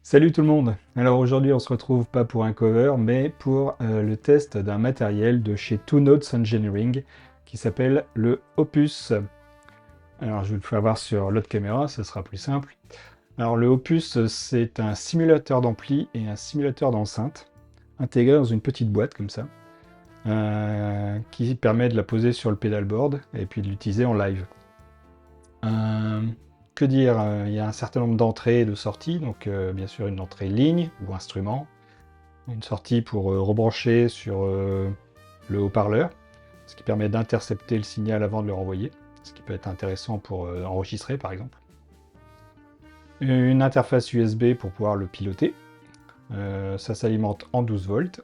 Salut tout le monde! Alors aujourd'hui on se retrouve pas pour un cover mais pour le test d'un matériel de chez Two Notes Engineering qui s'appelle le Opus. Alors je vais le faire voir sur l'autre caméra, ce sera plus simple. Alors le Opus c'est un simulateur d'ampli et un simulateur d'enceinte intégré dans une petite boîte comme ça qui permet de la poser sur le pedalboard et puis de l'utiliser en live. Euh, que dire? Il y a un certain nombre d'entrées et de sorties, donc bien sûr une entrée ligne ou instrument, une sortie pour rebrancher sur le haut-parleur, ce qui permet d'intercepter le signal avant de le renvoyer, ce qui peut être intéressant pour enregistrer par exemple. Une interface USB pour pouvoir le piloter, ça s'alimente en 12 volts.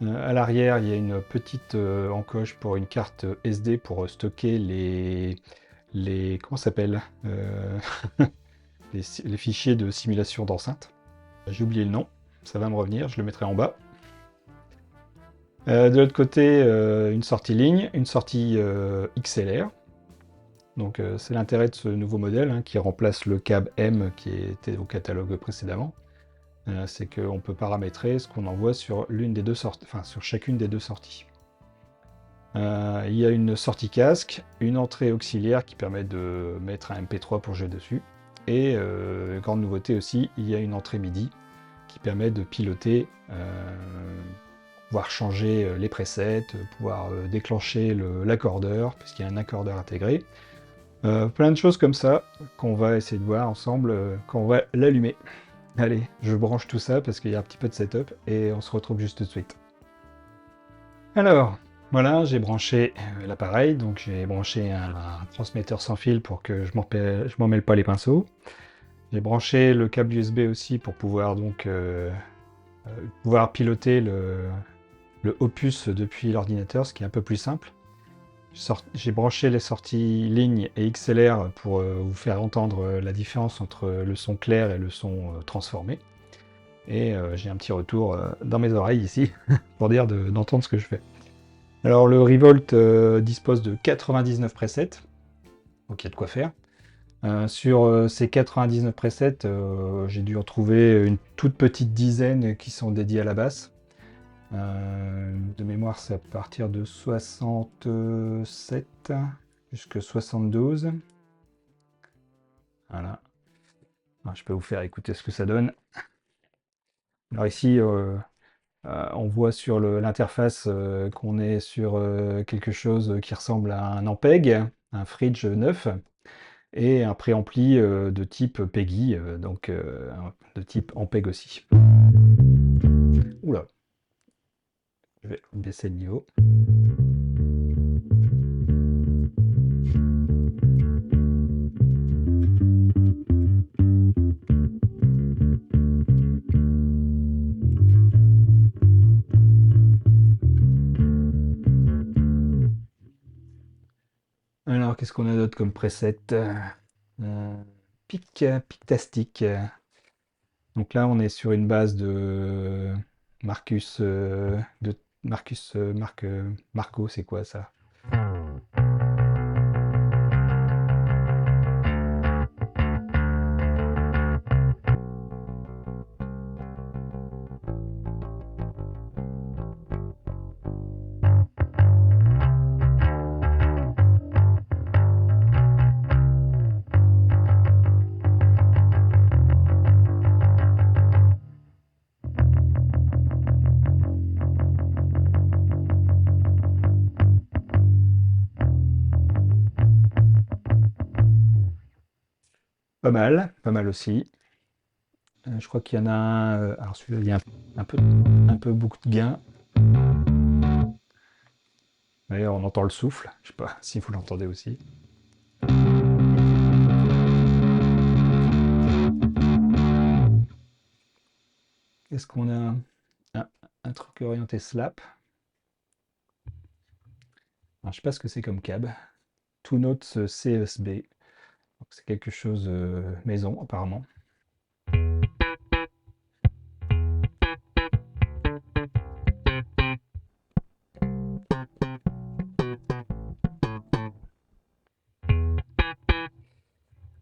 À l'arrière, il y a une petite encoche pour une carte SD pour stocker comment ça s'appelle les fichiers de simulation d'enceinte. J'ai oublié le nom, ça va me revenir, je le mettrai en bas. De l'autre côté, une sortie ligne, une sortie XLR. Donc c'est l'intérêt de ce nouveau modèle hein, qui remplace le câble M qui était au catalogue précédemment. C'est qu'on peut paramétrer ce qu'on envoie sur l'une des deux sorties, enfin sur chacune des deux sorties. Il y a une sortie casque, une entrée auxiliaire qui permet de mettre un MP3 pour jouer dessus. Et grande nouveauté aussi, il y a une entrée MIDI qui permet de piloter, pouvoir changer les presets, pouvoir déclencher l'accordeur, puisqu'il y a un accordeur intégré. Plein de choses comme ça qu'on va essayer de voir ensemble quand on va l'allumer. Allez, je branche tout ça parce qu'il y a un petit peu de setup et on se retrouve juste tout de suite. Alors, voilà, j'ai branché l'appareil, donc j'ai branché un transmetteur sans fil pour que je m'en mêle pas les pinceaux. J'ai branché le câble USB aussi pour pouvoir donc pouvoir piloter le Opus depuis l'ordinateur, ce qui est un peu plus simple. J'ai branché les sorties ligne et XLR pour vous faire entendre la différence entre le son clair et le son transformé. Et j'ai un petit retour dans mes oreilles ici pour dire d'entendre ce que je fais. Alors le Revolt dispose de 99 presets, donc il y a de quoi faire. Sur ces 99 presets, j'ai dû en trouver une toute petite dizaine qui sont dédiés à la basse. De mémoire, c'est à partir de 67 jusqu'à 72. Voilà. Alors, je peux vous faire écouter ce que ça donne. Alors ici, on voit sur l'interface qu'on est sur quelque chose qui ressemble à un Ampeg, un Fridge 9, et un préampli de type PEGI, donc de type Ampeg aussi. Oula, je vais baisser le niveau. Alors, qu'est-ce qu'on a d'autre comme preset? Pictastic. Donc là, on est sur une base de Marcus, Marco, c'est quoi ça? Pas mal aussi. Je crois qu'il y en a un. Alors celui-là, il y a un peu beaucoup de gain. D'ailleurs, on entend le souffle. Je sais pas si vous l'entendez aussi. Qu'est-ce qu'on a? Un truc orienté slap. Alors, je sais pas ce que c'est comme câble. Two Notes CSB. Donc, c'est quelque chose maison apparemment.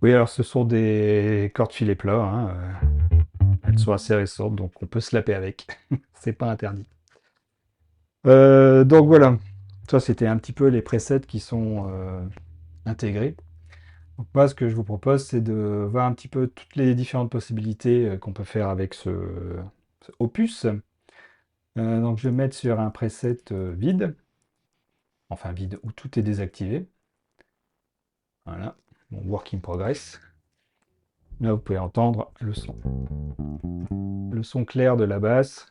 Oui, alors ce sont des cordes filet plat, hein. sont assez récentes, donc on peut se laper avec. C'est pas interdit. Donc voilà, ça c'était un petit peu les presets qui sont intégrés. Donc moi, ce que je vous propose, c'est de voir un petit peu toutes les différentes possibilités qu'on peut faire avec ce Opus. Donc je vais mettre sur un preset vide, enfin vide où tout est désactivé. Voilà, mon work in progress. Là, vous pouvez entendre le son clair de la basse.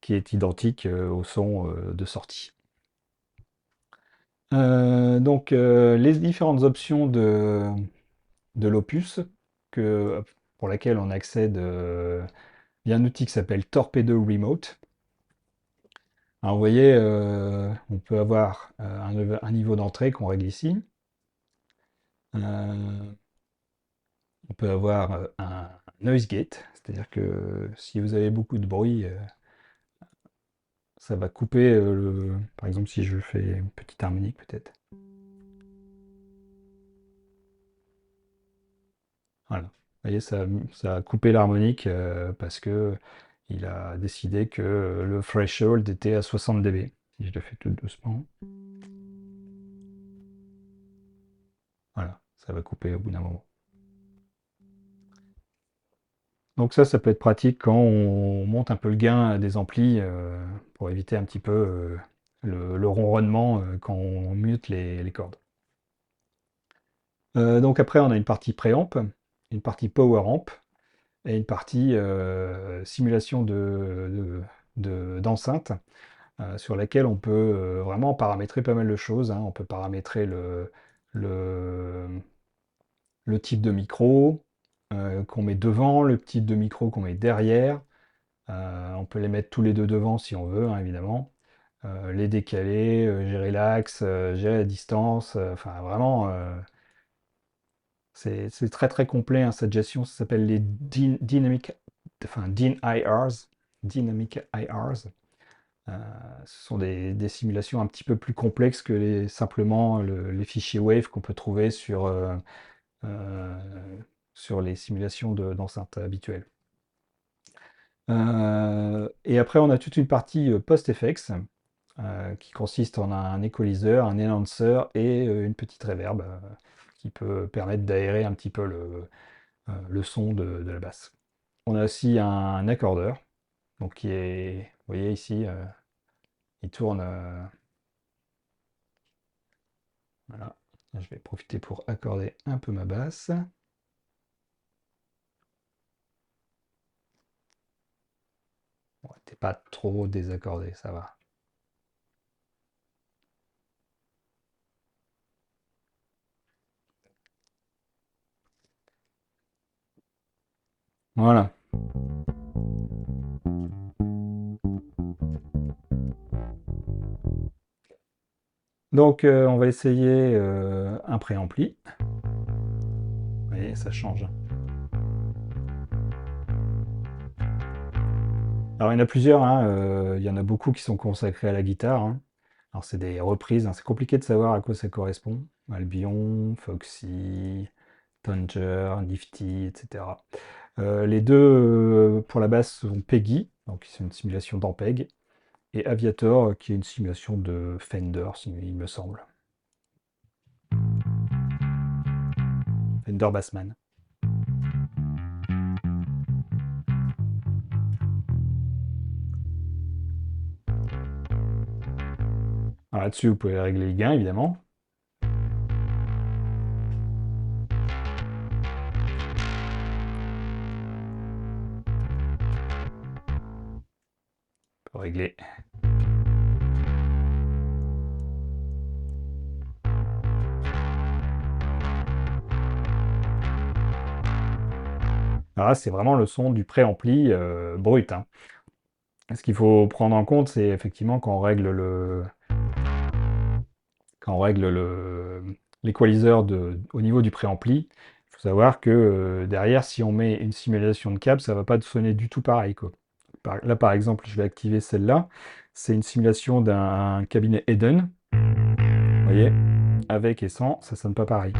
Qui est identique au son de sortie. Les différentes options de l'Opus, pour laquelle on accède via un outil qui s'appelle Torpedo Remote. Alors vous voyez, on peut avoir un niveau d'entrée qu'on règle ici. Euh, on peut avoir un noise gate, c'est-à-dire que si vous avez beaucoup de bruit, ça va couper par exemple, si je fais une petite harmonique peut-être. Voilà. Vous voyez, ça a coupé l'harmonique parce que il a décidé que le threshold était à 60 dB. Si je le fais tout doucement, voilà, ça va couper au bout d'un moment. Donc ça peut être pratique quand on monte un peu le gain des amplis pour éviter un petit peu le ronronnement quand on mute les cordes. Donc après, on a une partie préamp, une partie power amp et une partie simulation d'enceinte sur laquelle on peut vraiment paramétrer pas mal de choses, hein. On peut paramétrer le, le type de micro qu'on met devant, le type de micro qu'on met derrière. On peut les mettre tous les deux devant si on veut, hein, évidemment. Les décaler, gérer l'axe, gérer la distance. Enfin, vraiment, c'est très très complet, hein, cette gestion. Ça s'appelle les DIN IRs. Dynamic IRs. Ce sont des simulations un petit peu plus complexes que simplement les fichiers Wave qu'on peut trouver euh, sur les simulations d'enceintes habituelles. Et après, on a toute une partie post-effects qui consiste en un equalizer, un enhancer et une petite reverb qui peut permettre d'aérer un petit peu le son de la basse. On a aussi un accordeur, donc qui est, vous voyez ici, il tourne. Voilà, je vais profiter pour accorder un peu ma basse. Bon, t'es pas trop désaccordé, ça va. Voilà. Donc on va essayer un préampli. Vous voyez, ça change. Alors il y en a plusieurs, hein, il y en a beaucoup qui sont consacrés à la guitare, hein. Alors c'est des reprises, hein, c'est compliqué de savoir à quoi ça correspond. Albion, Foxy, Tanger, Nifty, etc. Les deux pour la basse sont Peggy, donc c'est une simulation d'Ampeg, et Aviator, qui est une simulation de Fender, il me semble. Fender Bassman. Alors là-dessus, vous pouvez régler les gains, évidemment. On peut régler. Alors là, c'est vraiment le son du préampli brut, hein. Ce qu'il faut prendre en compte, c'est effectivement quand on règle l'équaliseur au niveau du préampli, il faut savoir que derrière, si on met une simulation de câble, ça ne va pas sonner du tout pareil, quoi. Là, par exemple, je vais activer celle-là. C'est une simulation d'un cabinet Eden. Vous voyez? avec et sans, ça sonne pas pareil.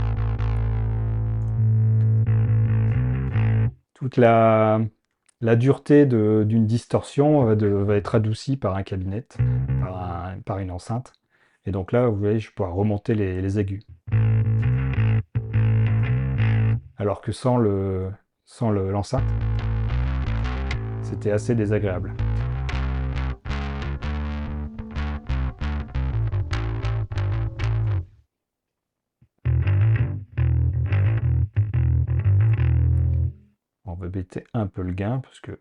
Toute la dureté d'une distorsion va être adoucie par un cabinet, par une enceinte. Et donc là, vous voyez, je vais pouvoir remonter les aigus. Alors que sans l'enceinte, c'était assez désagréable. On va baisser un peu le gain parce que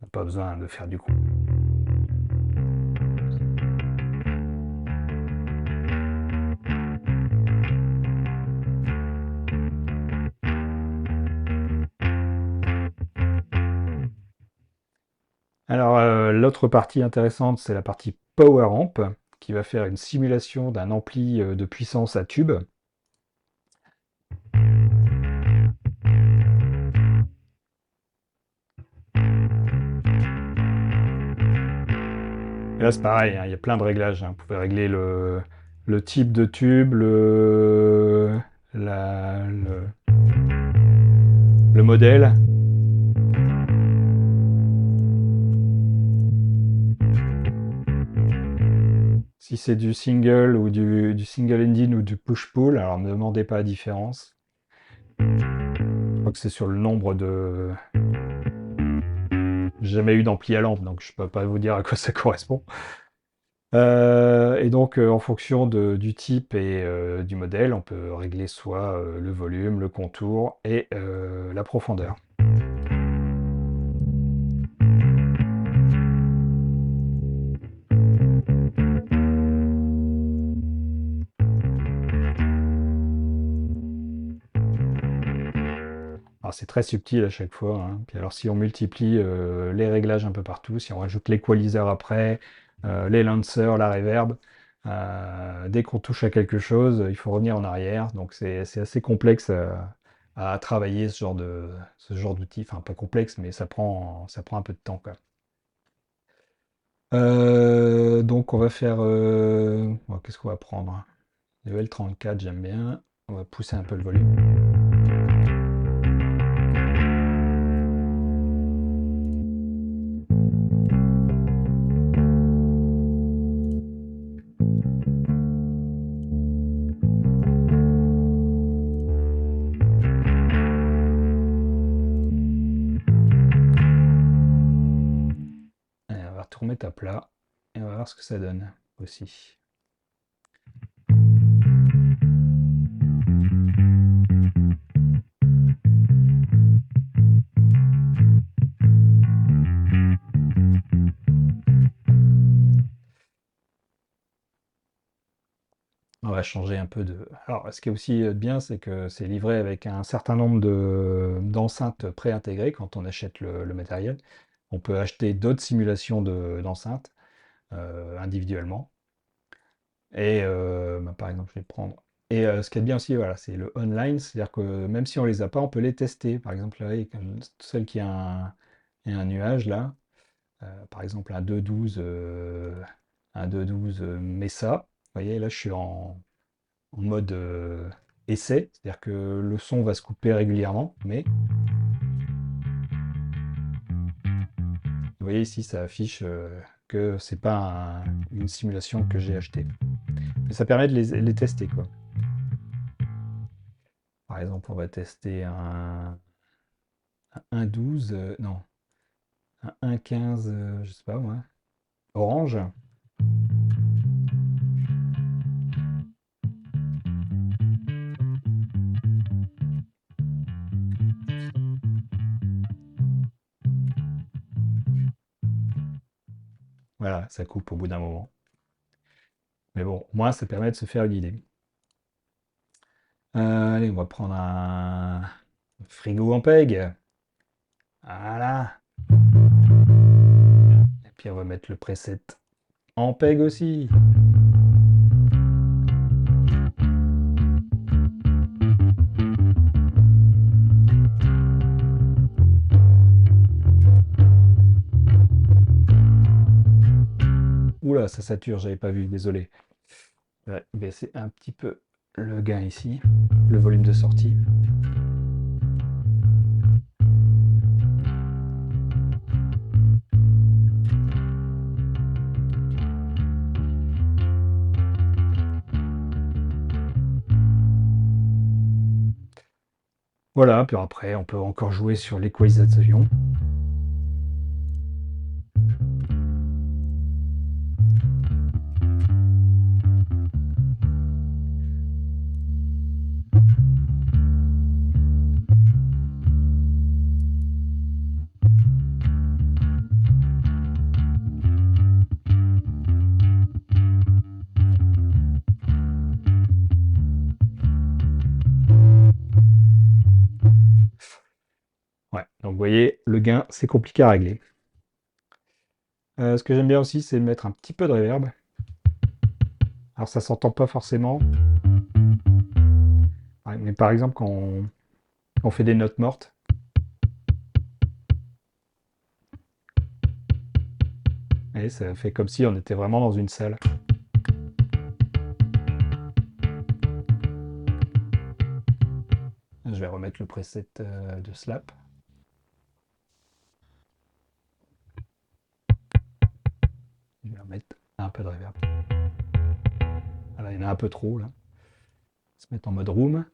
on n'a pas besoin de faire du coup. Alors, l'autre partie intéressante, c'est la partie Power Amp, qui va faire une simulation d'un ampli de puissance à tube. Et là, c'est pareil, hein, il y a plein de réglages, hein. Vous pouvez régler le type de tube, le modèle. Si c'est du single ou du single engine ou du push-pull, alors ne me demandez pas la différence. Je crois que c'est sur le nombre de... J'ai jamais eu d'ampli à lampe, donc je peux pas vous dire à quoi ça correspond. Et donc, en fonction du type et du modèle, on peut régler soit le volume, le contour et la profondeur. Alors c'est très subtil à chaque fois, hein. Puis alors si on multiplie les réglages un peu partout, si on rajoute l'équaliseur après, les lancers, la reverb, dès qu'on touche à quelque chose, il faut revenir en arrière. Donc c'est assez complexe à travailler ce genre d'outil. Enfin pas complexe, mais ça prend un peu de temps, quoi. Donc on va faire... bon, qu'est-ce qu'on va prendre? Le L34, j'aime bien. On va pousser un peu le volume. Allez, on va tout remettre à plat et on va voir ce que ça donne aussi. On va changer un peu de... Alors, ce qui est aussi bien, c'est que c'est livré avec un certain nombre d'enceintes préintégrées quand on achète le matériel. On peut acheter d'autres simulations d'enceintes individuellement. Et bah, par exemple, je vais prendre. Et ce qui est bien aussi, voilà, c'est le online, c'est-à-dire que même si on les a pas, on peut les tester. Par exemple, là, celle qui a un nuage là, par exemple un 2.12, un 2.12 Mesa. Vous voyez, là, je suis en mode essai, c'est-à-dire que le son va se couper régulièrement, mais vous voyez ici, ça affiche que c'est pas une simulation que j'ai achetée. Mais ça permet de les tester, quoi. Par exemple, on va tester un 1.12, non, un 1.15, je sais pas moi, orange. Voilà, ça coupe au bout d'un moment. Mais bon, au moins, ça permet de se faire une idée. Allez, on va prendre un frigo en PEG. Voilà. Et puis on va mettre le preset en PEG aussi. Oula, ça sature, j'avais pas vu, désolé. Ouais, baisser un petit peu le gain ici, le volume de sortie. Voilà, puis après, on peut encore jouer sur l'équalisation. Ouais, donc vous voyez, le gain, c'est compliqué à régler. Ce que j'aime bien aussi, c'est mettre un petit peu de reverb. Alors ça s'entend pas forcément. Ouais, mais par exemple, quand on fait des notes mortes, et ça fait comme si on était vraiment dans une salle. Je vais remettre le preset de slap. Je vais remettre un peu de reverb. Voilà, il y en a un peu trop là. Se mettre en mode room.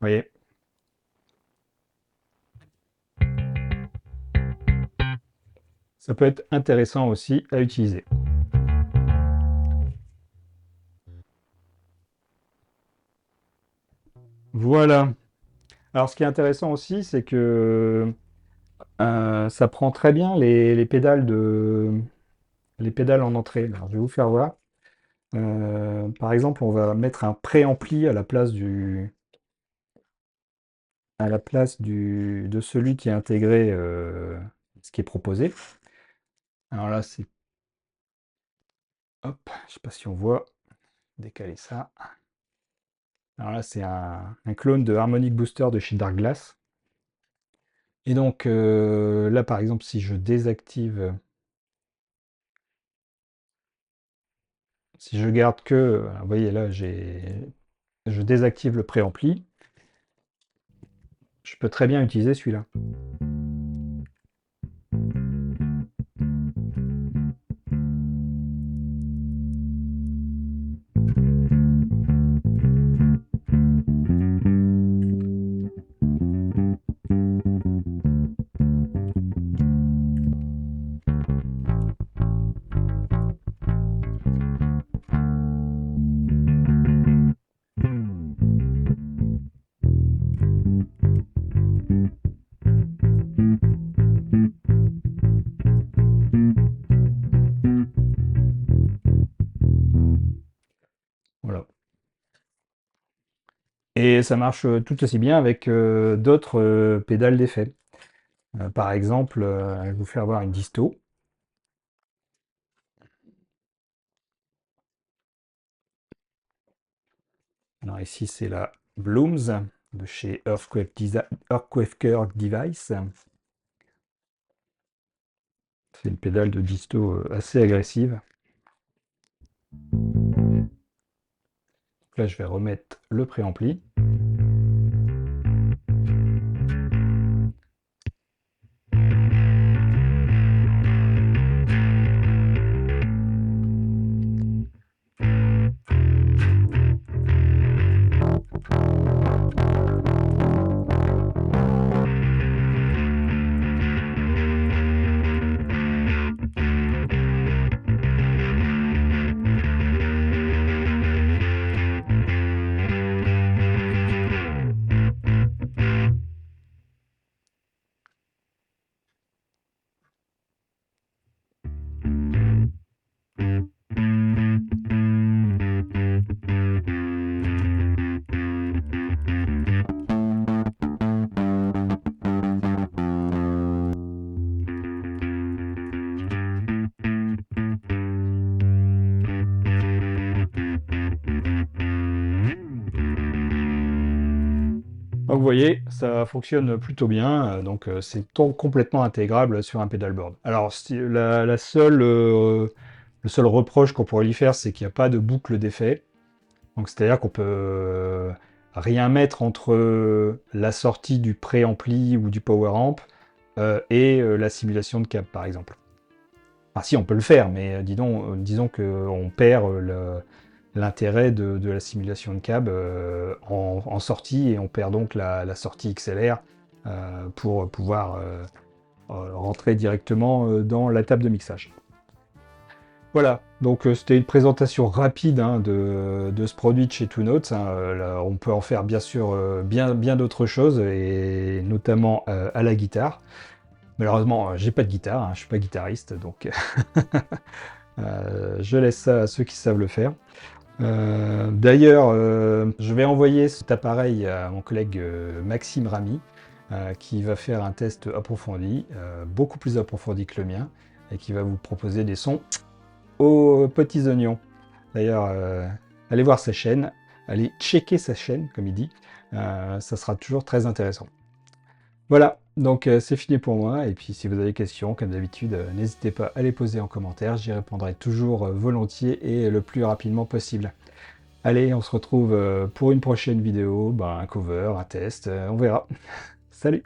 Vous voyez. Ça peut être intéressant aussi à utiliser. Voilà. Alors ce qui est intéressant aussi, c'est que ça prend très bien les pédales les pédales en entrée. Alors, je vais vous faire voir. Par exemple, on va mettre un préampli à la place de celui qui est intégré, ce qui est proposé. Alors là, c'est... Hop, je sais pas si on voit. Décaler ça. Alors là, c'est un clone de Harmonic Booster de chez Dark Glass. Et donc là, par exemple, si je désactive, si je garde que, vous voyez là, je désactive le préampli, je peux très bien utiliser celui-là. Voilà. Et ça marche tout aussi bien avec d'autres pédales d'effet. Par exemple, je vais vous faire voir une disto. Alors ici, c'est la Blooms de chez Earthquaker Device. C'est une pédale de disto assez agressive. Donc là, je vais remettre le préampli. vous voyez, ça fonctionne plutôt bien, donc c'est complètement intégrable sur un pedalboard. Alors le seul reproche qu'on pourrait lui faire, c'est qu'il n'y a pas de boucle d'effet. Donc c'est-à-dire qu'on peut rien mettre entre la sortie du préampli ou du power amp et la simulation de câble, par exemple. Ah si, on peut le faire, mais disons qu'on perd l'intérêt de la simulation de cab en sortie, et on perd donc la sortie XLR pour pouvoir rentrer directement dans la table de mixage. Voilà, donc c'était une présentation rapide hein, de ce produit de chez Two Notes, hein. Là, on peut en faire bien sûr bien d'autres choses, et notamment à la guitare. Malheureusement, j'ai pas de guitare, hein, je suis pas guitariste, donc je laisse ça à ceux qui savent le faire. D'ailleurs, je vais envoyer cet appareil à mon collègue Maxime Ramy, qui va faire un test approfondi, beaucoup plus approfondi que le mien, et qui va vous proposer des sons aux petits oignons. D'ailleurs, allez voir sa chaîne, allez checker sa chaîne, comme il dit, ça sera toujours très intéressant. Voilà, donc c'est fini pour moi, et puis si vous avez des questions, comme d'habitude, n'hésitez pas à les poser en commentaire, j'y répondrai toujours volontiers et le plus rapidement possible. Allez, on se retrouve pour une prochaine vidéo, un cover, un test, on verra. Salut!